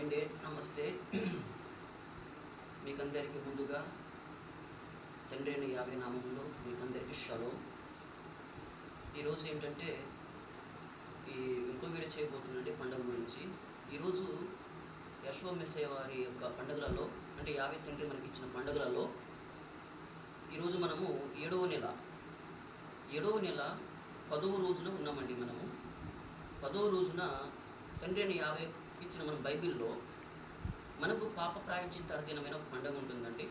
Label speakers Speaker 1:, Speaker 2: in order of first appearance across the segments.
Speaker 1: అండి, నమస్తే. మీకందరికీ ముందుగా తండ్రి అయిన యాభై నామంలో మీకందరికీ షలోమ్. ఈరోజు ఏంటంటే ఇంకో వీడియో చేయబోతుందండి పండుగ గురించి. ఈరోజు యెషూవ మెస్సీయ వారి యొక్క పండుగలలో, అంటే యాభై తండ్రి మనకి ఇచ్చిన పండుగలలో ఈరోజు మనము ఏడవ నెల 10వ రోజున ఉన్నామండి. మనము 10వ రోజున తండ్రి అయిన యాభై ఇచ్చిన మన బైబిల్లో మనకు పాప ప్రాయశ్చిత్త దినమైన ఒక పండుగ ఉంటుందండి.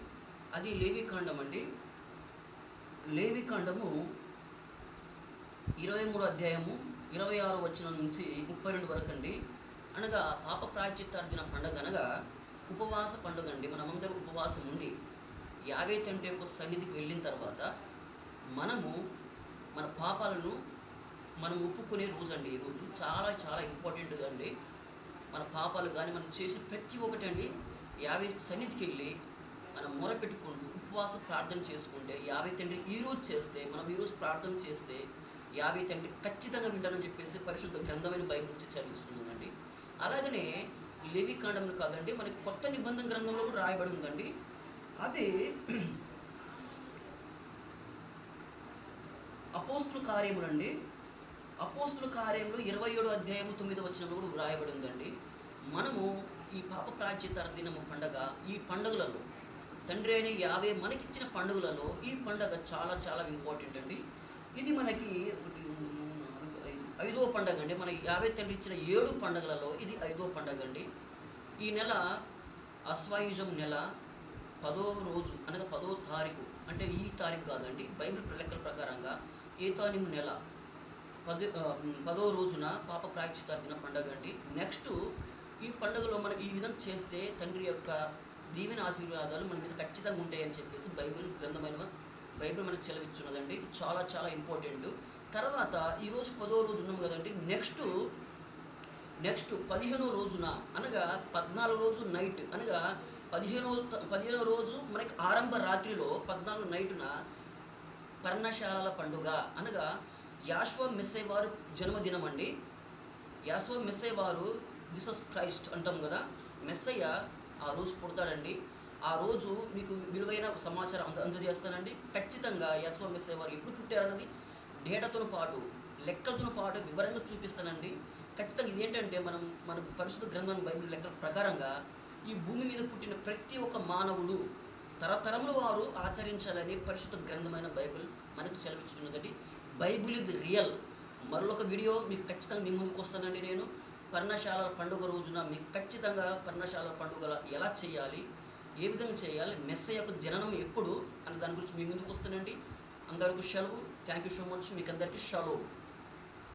Speaker 1: అది లేవికాండం అండి. లేవికాండము 23వ అధ్యాయము 26వ వచనం నుంచి 32 వరకు అండి. అనగా పాప ప్రాయశ్చిత్త దిన పండుగ అనగా ఉపవాస పండుగ అండి. మనమందరం ఉపవాసం ఉండి యాభై తండ్రి యొక్క సన్నిధికి వెళ్ళిన తర్వాత మనము మన పాపాలను మనం ఒప్పుకునే రోజు అండి. ఈ రోజు చాలా చాలా ఇంపార్టెంట్ అండి. మన పాపాలు కానీ మనం చేసిన ప్రతి ఒక్కటి అండి యాభై సన్నిధికి వెళ్ళి మనం మొరపెట్టుకుంటూ ఉపవాస ప్రార్థన చేసుకుంటే యాభై తండ్రి ఈరోజు చేస్తే, మనం ఈరోజు ప్రార్థన చేస్తే యాభై తండ్రి ఖచ్చితంగా వింటానని చెప్పేసి పరిశుద్ధ గ్రంథమైన బైబిల్ నుంచి చదివిస్తున్నానండి. అలాగనే లేవికాండంలో కాదండి, మనకి కొత్త నిబంధన గ్రంథంలో కూడా రాయబడి ఉందండి. అదే అపోస్తుల కార్యములు అండి. అపోస్తుల కార్యంలో 27వ అధ్యాయము 9వ వచనంలో కూడా రాయబడి ఉందండి. మనము ఈ పాప ప్రాయశ్చిత్త దినము పండగ, ఈ పండుగలలో తండ్రి అయిన యాభై మనకిచ్చిన పండుగలలో ఈ పండుగ చాలా చాలా ఇంపార్టెంట్ అండి. ఇది మనకి 5వ పండుగ అండి. మన యాభై తండ్రి ఇచ్చిన 7 పండుగలలో ఇది 5వ పండుగ అండి. ఈ నెల అశ్వాయుజం నెల 10వ రోజు అనగా 10వ తారీఖు, అంటే ఈ తారీఖు కాదండి, బైబిల్ లెక్కల ప్రకారంగా ఏతానిము నెల 10వ రోజున పాప ప్రాయశ్చిత్త దిన పండుగ అండి. నెక్స్ట్ ఈ పండుగలో మనం ఈ విధంగా చేస్తే తండ్రి యొక్క దీవెన ఆశీర్వాదాలు మన మీద ఖచ్చితంగా ఉంటాయని చెప్పేసి గ్రంథమైన బైబిల్ మనకు చెలవిచ్చున్నదండి. చాలా చాలా ఇంపార్టెంట్. తర్వాత ఈరోజు 10వ రోజు ఉన్నాం కదండి. నెక్స్ట్ 15వ రోజున అనగా 14 రోజు నైట్ అనగా 15వ రోజు మనకి ఆరంభ రాత్రిలో 14 నైటున పర్ణశాలల పండుగ అనగా యెషూవ మెస్సీయ వారు జన్మదినం అండి. యెషూవ మెస్సీయ వారు జీసస్ క్రైస్ట్ అంటాం కదా, మెస్సయ్య ఆ రోజు పుడతాడండి. ఆ రోజు మీకు విలువైన సమాచారం అందజేస్తానండి. ఖచ్చితంగా యెషూవ మెస్సీయ వారు ఎప్పుడు పుట్టారన్నది డేటాతో పాటు లెక్కలతో పాటు వివరంగా చూపిస్తానండి. ఖచ్చితంగా ఇదేంటంటే మన పరిశుద్ధ గ్రంథం బైబిల్ లెక్కల ప్రకారంగా ఈ భూమి మీద పుట్టిన ప్రతి ఒక్క మానవుడు తరతరముల వారు ఆచరించాలని పరిశుద్ధ గ్రంథమైన బైబిల్ మనకు సెలవిస్తున్నదండి. Bible is real. మరొక వీడియో మీకు ఖచ్చితంగా మీ ముందుకు వస్తానండి. నేను పర్ణశాలల పండుగ రోజున మీకు ఖచ్చితంగా పర్ణశాలల పండుగ ఎలా చేయాలి, ఏ విధంగా చేయాలి, మెస్సయ్య యొక్క జననం ఎప్పుడు అని దాని గురించి మీ ముందుకు వస్తానండి. అందరికీ సెలవు. Thank you so much. మీకు అందరికీ షలోమ్.